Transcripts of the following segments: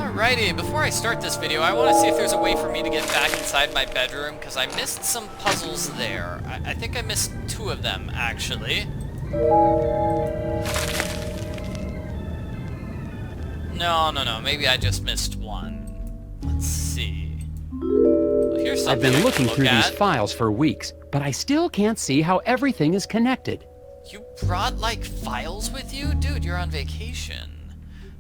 Alrighty, before I start this video, I want to see if there's a way for me to get back inside my bedroom, because I missed some puzzles there. I think I missed 2 of them, actually. No, maybe I just missed 1. Let's see. Well, here's something I've been looking look through at. these files for weeks, but I still can't see how everything is connected. You brought, like, files with you? Dude, you're on vacation.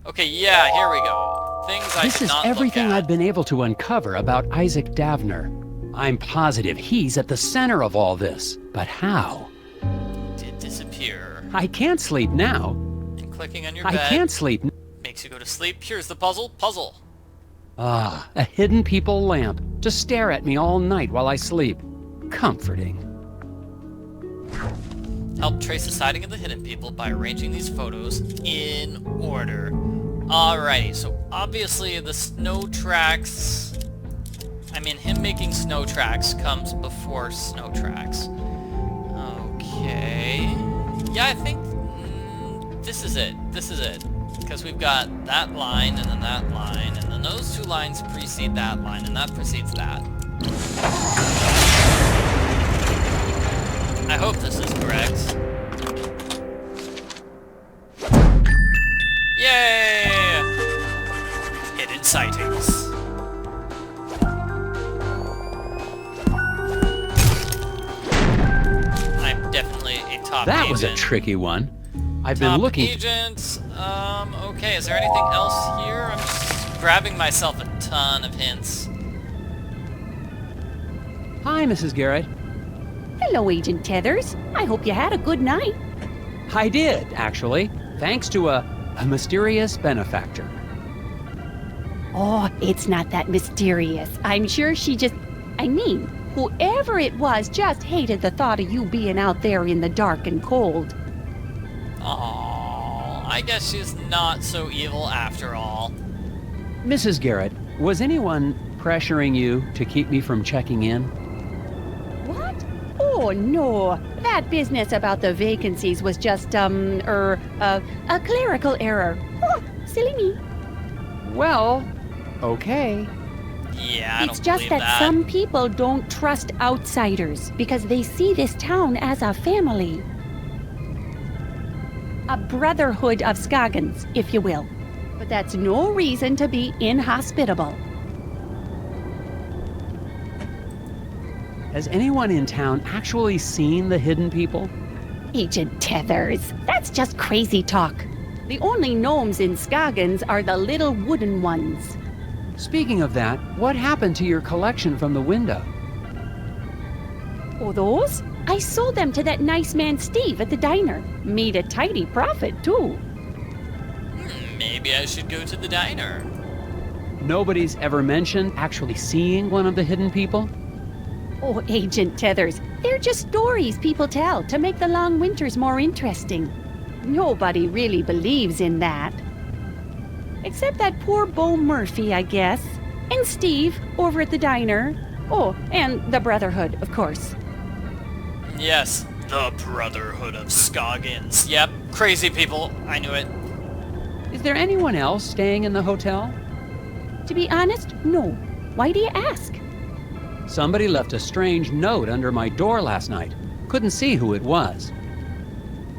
Okay, yeah, here we go. Things I This did is not everything look at. I've been able to uncover about Isaac Davner. I'm positive he's at the center of all this, but how? Did disappear. I can't sleep now. And clicking on your I bed can't sleep. makes you go to sleep. Here's the puzzle. Puzzle. Ah, a hidden people lamp to stare at me all night while I sleep. Comforting. Help trace the sighting of the hidden people by arranging these photos in order. Alrighty, so obviously the snow tracks... I mean, him making snow tracks comes before snow tracks. Okay... Yeah, I think... this is it. This is it. Because we've got that line, and then that line, and then those 2 lines precede that line, and that precedes that. I hope this is correct. Yay! Hidden sightings. I'm definitely a top agent. That was a tricky one. I've been Top looking. agent. Okay, is there anything else here? I'm just grabbing myself a ton of hints. Hi, Mrs. Garrett. Hello, Agent Tethers. I hope you had a good night. I did, actually, thanks to a mysterious benefactor. Oh, it's not that mysterious. I'm sure she just... I mean, whoever it was just hated the thought of you being out there in the dark and cold. Aww, I guess she's not so evil after all. Mrs. Garrett, was anyone pressuring you to keep me from checking in? What? Oh, no. That business about the vacancies was just, a clerical error. Oh, silly me. Well, okay. Yeah, I It's don't just believe that that. some people don't trust outsiders because they see this town as a family. A brotherhood of Scoggins, if you will. But that's no reason to be inhospitable. Has anyone in town actually seen the hidden people? Agent Tethers, that's just crazy talk. The only gnomes in Scoggins are the little wooden ones. Speaking of that, what happened to your collection from the window? Oh, those? I sold them to that nice man Steve at the diner. Made a tidy profit, too. Maybe I should go to the diner. Nobody's ever mentioned actually seeing one of the hidden people? Oh, Agent Tethers, they're just stories people tell to make the long winters more interesting. Nobody really believes in that. Except that poor Bo Murphy, I guess. And Steve, over at the diner. Oh, and the Brotherhood, of course. Yes, the Brotherhood of Scoggins. Yep, crazy people. I knew it. Is there anyone else staying in the hotel? To be honest, no. Why do you ask? Somebody left a strange note under my door last night. Couldn't see who it was.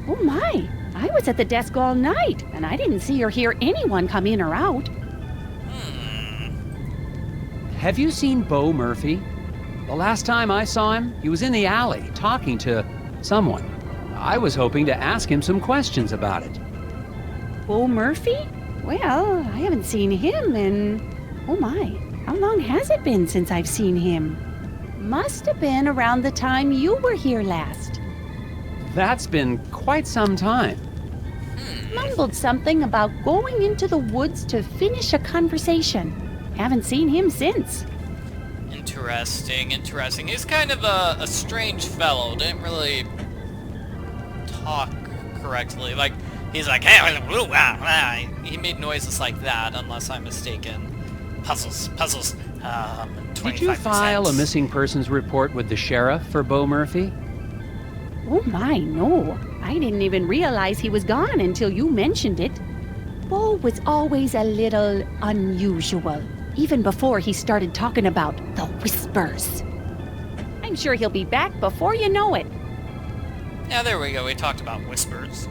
Oh my, I was at the desk all night, and I didn't see or hear anyone come in or out. Have you seen Bo Murphy? The last time I saw him, he was in the alley talking to someone. I was hoping to ask him some questions about it. Bo Murphy? Well, I haven't seen him in... Oh my, how long has it been since I've seen him? Must have been around the time you were here last. That's been quite some time. Mumbled something about going into the woods to finish a conversation. Haven't seen him since. Interesting, interesting. He's kind of a strange fellow. Didn't really talk correctly. Like, he's like, hey, he made noises like that, unless I'm mistaken. Puzzles. 25%. Did you file a missing persons report with the sheriff for Bo Murphy? Oh my, no. I didn't even realize he was gone until you mentioned it. Bo was always a little unusual, even before he started talking about the whispers. I'm sure he'll be back before you know it. Yeah, there we go. We talked about whispers.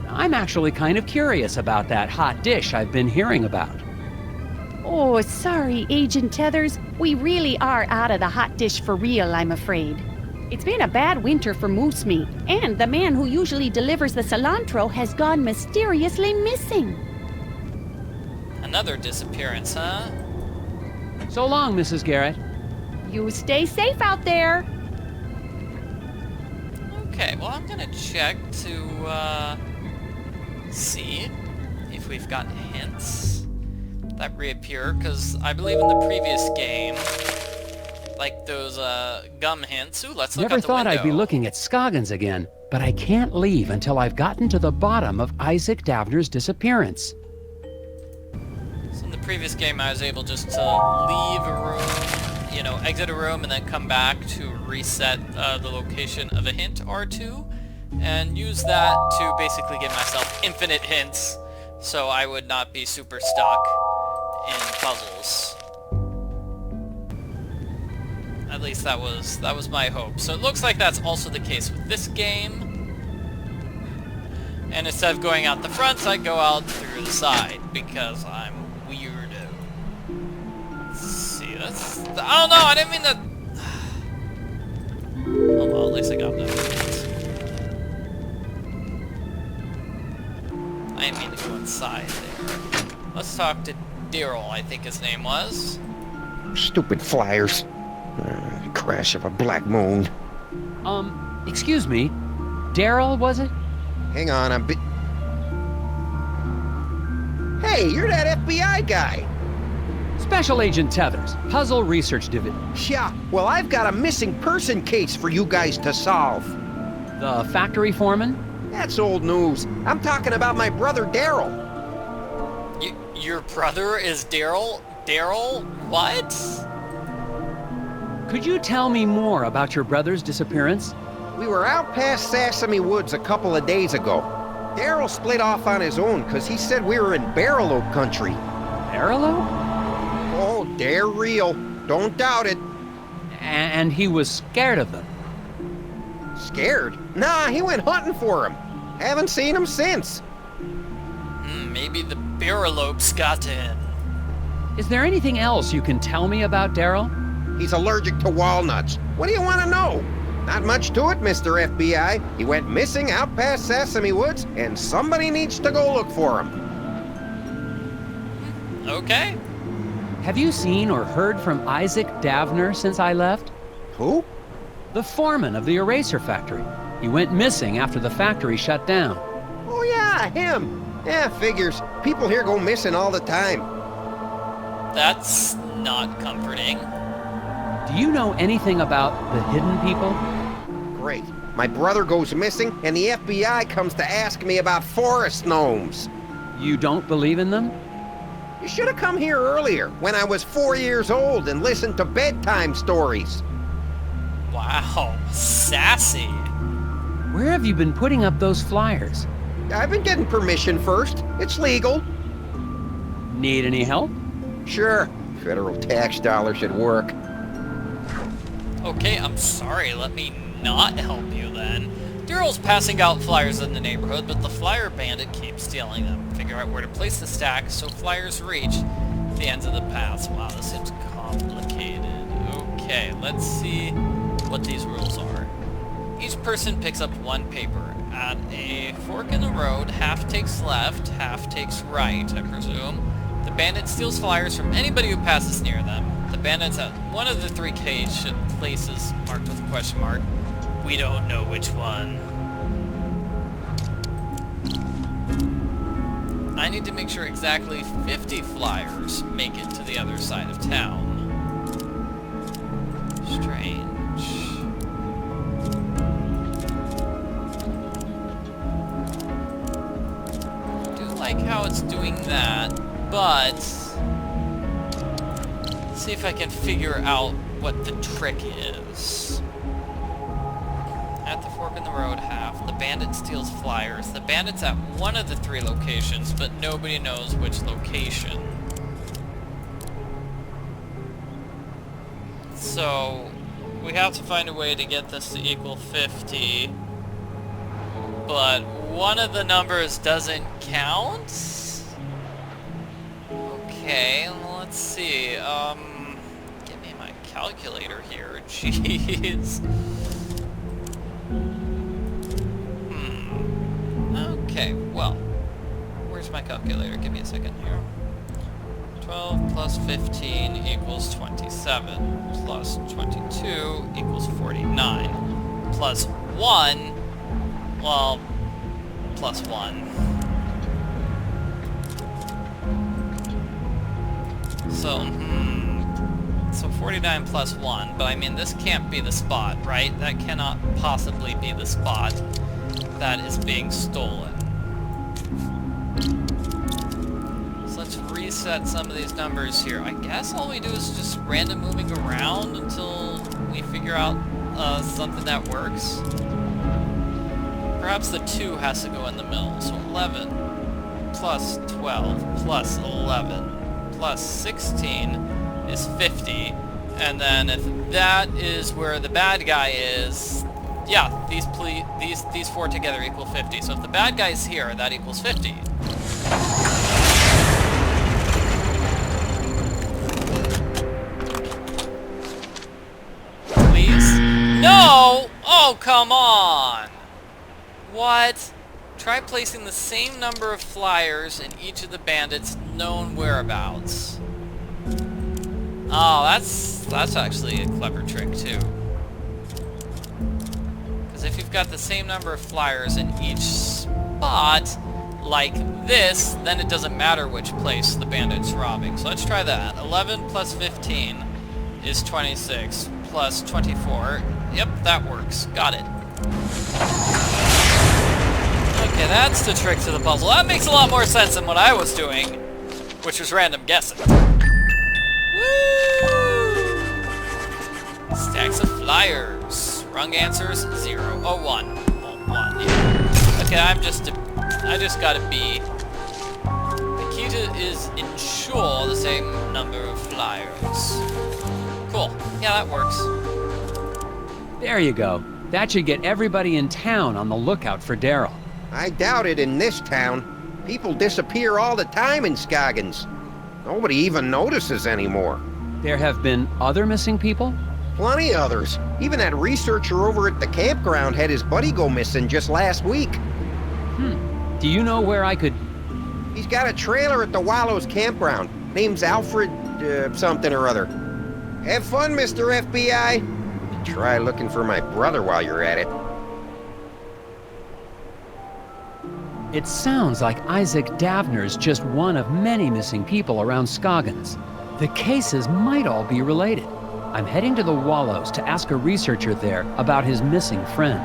I'm actually kind of curious about that hot dish I've been hearing about. Oh, sorry, Agent Tethers. We really are out of the hot dish for real, I'm afraid. It's been a bad winter for moose meat, and the man who usually delivers the cilantro has gone mysteriously missing. Another disappearance, huh? So long, Mrs. Garrett. You stay safe out there. Okay, well, I'm gonna check to, see if we've got hints that reappear, because I believe in the previous game, like those, gum hints. Ooh, let's look Never out the thought window. I'd be looking at Scoggins again, but I can't leave until I've gotten to the bottom of Isaac Davner's disappearance. So in the previous game, I was able just to leave a room, you know, exit a room, and then come back to reset the location of a hint or two, and use that to basically give myself infinite hints, so I would not be super stuck in puzzles. At least that was my hope. So it looks like that's also the case with this game. And instead of going out the front, I go out through the side because I'm weirdo. Let's see, that's... Oh no, I didn't mean to... Oh well, at least I got that. I didn't mean to go inside there. Let's talk to Darrel, I think his name was. Stupid flyers. Crash of a black moon. Excuse me. Darrel, was it? Hang on, Hey, you're that FBI guy. Special Agent Tethers, Puzzle Research Division. Yeah, well, I've got a missing person case for you guys to solve. The factory foreman? That's old news. I'm talking about my brother Darrel. Your brother is Darrel? Darrel? What? Could you tell me more about your brother's disappearance? We were out past Sesame Woods a couple of days ago. Darrel split off on his own because he said we were in Barrel Oak country. Barrel Oak? Oh, they're real. Don't doubt it. And he was scared of them. Scared? Nah, he went hunting for him. Haven't seen him since. Maybe the Barrelopes got to him. Is there anything else you can tell me about Darrel? He's allergic to walnuts. What do you want to know? Not much to it, Mr. FBI. He went missing out past Sesame Woods, and somebody needs to go look for him. Okay. Have you seen or heard from Isaac Davner since I left? Who? The foreman of the eraser factory. He went missing after the factory shut down. Oh yeah, him. Yeah, figures. People here go missing all the time. That's not comforting. Do you know anything about the hidden people? Great. My brother goes missing, and the FBI comes to ask me about forest gnomes. You don't believe in them? You should have come here earlier, when I was 4 years old, and listened to bedtime stories. Wow, sassy. Where have you been putting up those flyers? I've been getting permission first. It's legal. Need any help? Sure. Federal tax dollars should work. Okay, I'm sorry, let me not help you then. Darrel's passing out flyers in the neighborhood, but the flyer bandit keeps stealing them. Figure out where to place the stack so flyers reach the ends of the paths. Wow, this seems complicated. Okay, let's see what these rules are. Each person picks up one paper. At a fork in the road, half takes left, half takes right, I presume. The bandit steals flyers from anybody who passes near them. The bandit's at one of the three places marked with a question mark. We don't know which one. I need to make sure exactly 50 flyers make it to the other side of town. Strange. I do like how it's doing that, but let's see if I can figure out what the trick is. at the fork in the road, half. The bandit steals flyers. The bandit's at one of the 3 locations, but nobody knows which location. So, we have to find a way to get this to equal 50. But one of the numbers doesn't count? Okay, let's see. Give me my calculator here. Jeez. Okay, well, where's my calculator? Give me a second here. 12 plus 15 equals 27, plus 22 equals 49, plus 1, well, plus 1. So 49 plus 1, but I mean, this can't be the spot, right? That cannot possibly be the spot that is being stolen. So let's reset some of these numbers here. I guess all we do is just random moving around until we figure out something that works. Perhaps the 2 has to go in the middle. So 11 plus 12 plus 11 plus 16 is 50. And then if that is where the bad guy is, yeah, these 4 together equal 50. So if the bad guy's here, that equals 50. Please? No! Oh, come on! What? Try placing the same number of flyers in each of the bandits' known whereabouts. Oh, that's actually a clever trick too. Because if you've got the same number of flyers in each spot, like this, then it doesn't matter which place the bandit's robbing. So let's try that. 11 plus 15 is 26, plus 24. Yep, that works. Got it. Okay, that's the trick to the puzzle. That makes a lot more sense than what I was doing, which was random guessing. Woo! Stacks of flyers. Wrong answers, 0. Oh, 1. Oh, 1, yeah. Okay, I just got a B. The key to is ensure the same number of flyers. Cool. Yeah, that works. There you go. That should get everybody in town on the lookout for Darrel. I doubt it in this town. People disappear all the time in Scoggins. Nobody even notices anymore. There have been other missing people? Plenty others. Even that researcher over at the campground had his buddy go missing just last week. Do you know where I could... He's got a trailer at the Wallows campground. Name's Alfred, something or other. Have fun, Mr. FBI. Try looking for my brother while you're at it. It sounds like Isaac Davner's just one of many missing people around Scoggins. The cases might all be related. I'm heading to the Wallows to ask a researcher there about his missing friend.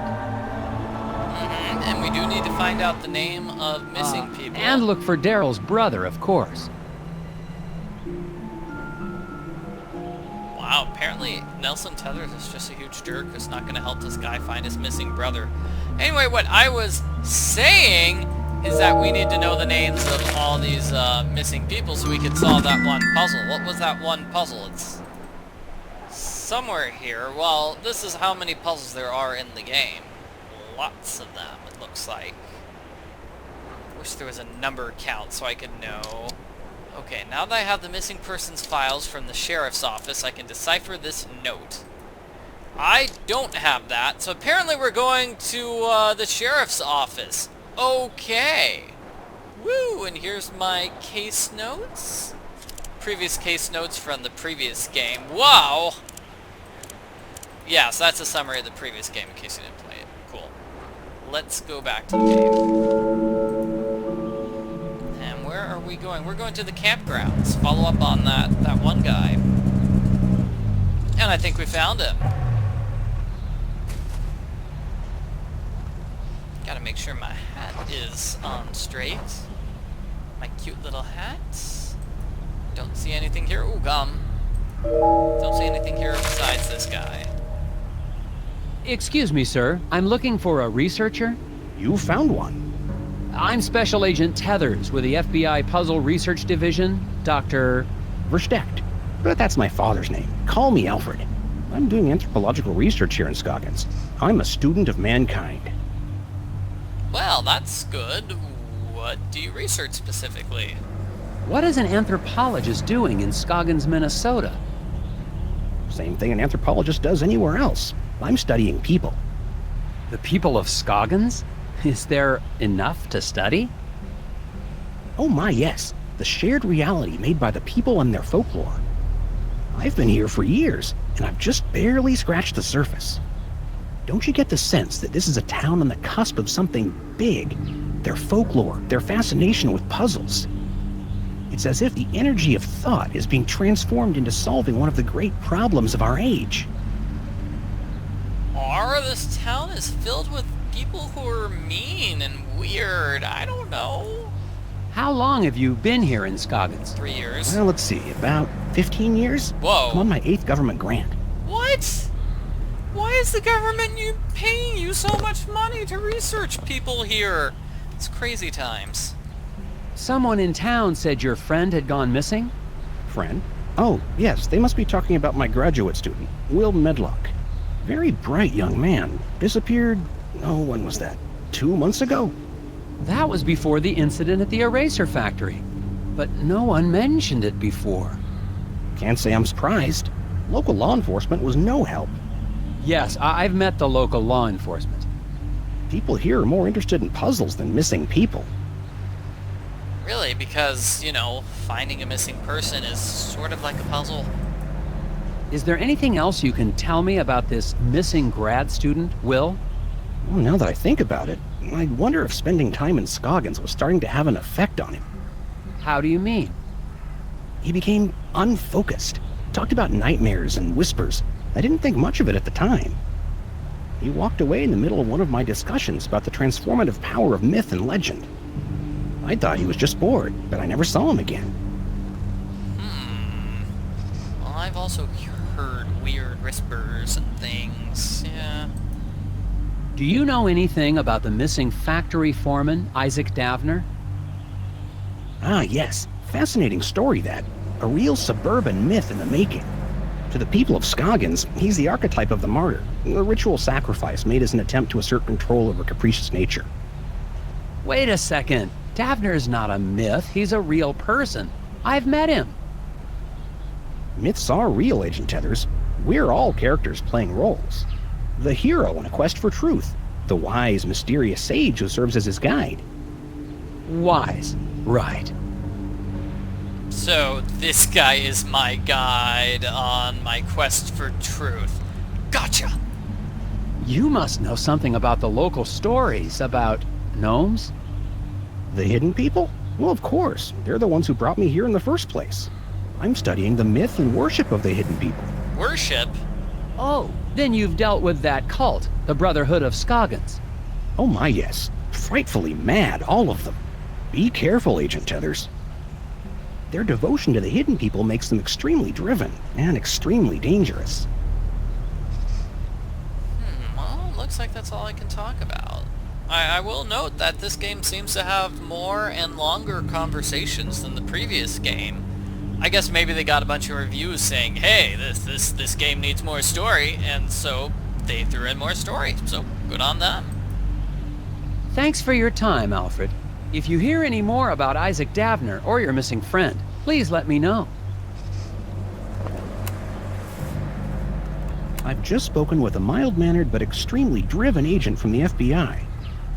And we do need to find out the name of missing people. And look for Darrel's brother, of course. Wow, apparently Nelson Tethers is just a huge jerk who's not going to help this guy find his missing brother. Anyway, what I was saying is that we need to know the names of all these missing people so we can solve that one puzzle. What was that one puzzle? It's somewhere here. Well, this is how many puzzles there are in the game. Lots of them, it looks like. Wish there was a number count so I could know. Okay, now that I have the missing persons files from the sheriff's office, I can decipher this note. I don't have that, so apparently we're going to the sheriff's office. Okay. Woo, and here's my case notes. Previous case notes from the previous game. Wow! Yeah, so that's a summary of the previous game in case you didn't play it. Cool. Let's go back to the game. And where are we going? We're going to the campgrounds. Follow up on that one guy. And I think we found him. Gotta make sure my hat is on straight. My cute little hat. Don't see anything here. Ooh, gum. Don't see anything here besides this guy. Excuse me, sir. I'm looking for a researcher. You found one. I'm Special Agent Tethers with the FBI Puzzle Research Division, Dr. Versteckt. But that's my father's name. Call me Alfred. I'm doing anthropological research here in Scoggins. I'm a student of mankind. Well, that's good. What do you research specifically? What is an anthropologist doing in Scoggins, Minnesota? Same thing an anthropologist does anywhere else. I'm studying people. The people of Scoggins? Is there enough to study? Oh my, yes. The shared reality made by the people and their folklore. I've been here for years, and I've just barely scratched the surface. Don't you get the sense that this is a town on the cusp of something big? Their folklore, their fascination with puzzles. It's as if the energy of thought is being transformed into solving one of the great problems of our age. Or this town is filled with people who are mean and weird. I don't know. How long have you been here in Scoggins? 3 years. Well, let's see, about 15 years? Whoa. I'm on my 8th government grant. What? Why is the government paying you so much money to research people here? It's crazy times. Someone in town said your friend had gone missing? Friend? Oh, yes, they must be talking about my graduate student, Will Medlock. Very bright young man. Disappeared, when was that? 2 months ago? That was before the incident at the eraser factory. But no one mentioned it before. Can't say I'm surprised. Local law enforcement was no help. Yes, I've met the local law enforcement. People here are more interested in puzzles than missing people. Really, because, finding a missing person is sort of like a puzzle. Is there anything else you can tell me about this missing grad student, Will? Well, now that I think about it, I wonder if spending time in Scoggins was starting to have an effect on him. How do you mean? He became unfocused. Talked about nightmares and whispers. I didn't think much of it at the time. He walked away in the middle of one of my discussions about the transformative power of myth and legend. I thought he was just bored, but I never saw him again. Well, I've also heard weird whispers and things, yeah. Do you know anything about the missing factory foreman, Isaac Davner? Ah, yes. Fascinating story, that. A real suburban myth in the making. To the people of Scoggins, he's the archetype of the martyr, a ritual sacrifice made as an attempt to assert control over capricious nature. Wait a second. Davner's not a myth. He's a real person. I've met him. Myths are real, Agent Tethers. We're all characters playing roles. The hero in a quest for truth. The wise, mysterious sage who serves as his guide. Wise. Right. So, this guy is my guide on my quest for truth. Gotcha! You must know something about the local stories about gnomes? The hidden people? Well, of course. They're the ones who brought me here in the first place. I'm studying the myth and worship of the hidden people. Worship? Oh, then you've dealt with that cult, the Brotherhood of Scoggins. Oh my, yes. Frightfully mad, all of them. Be careful, Agent Tethers. Their devotion to the hidden people makes them extremely driven and extremely dangerous. Well, looks like that's all I can talk about. I will note that this game seems to have more and longer conversations than the previous game. I guess maybe they got a bunch of reviews saying, hey, this game needs more story, and so they threw in more story, so good on them. Thanks for your time, Alfred. If you hear any more about Isaac Davner or your missing friend, please let me know. I've just spoken with a mild-mannered but extremely driven agent from the FBI.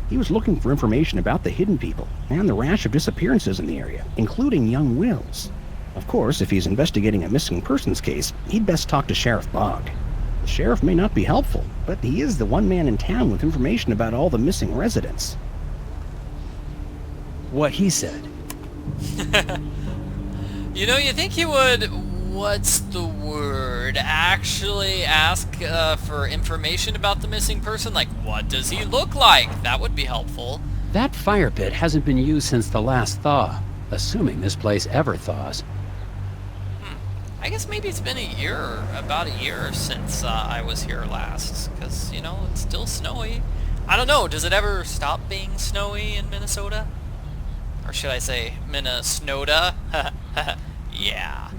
He was looking for information about the hidden people and the rash of disappearances in the area, including young Will's. Of course, if he's investigating a missing persons case, he'd best talk to Sheriff Bogg. The sheriff may not be helpful, but he is the one man in town with information about all the missing residents. What he said. You think he would, what's the word, actually ask for information about the missing person? Like, what does he look like? That would be helpful. That fire pit hasn't been used since the last thaw, assuming this place ever thaws. I guess maybe it's been a year, about a year since I was here last, because, you know, it's still snowy. I don't know, does it ever stop being snowy in Minnesota? Or should I say, Minnesota? Yeah.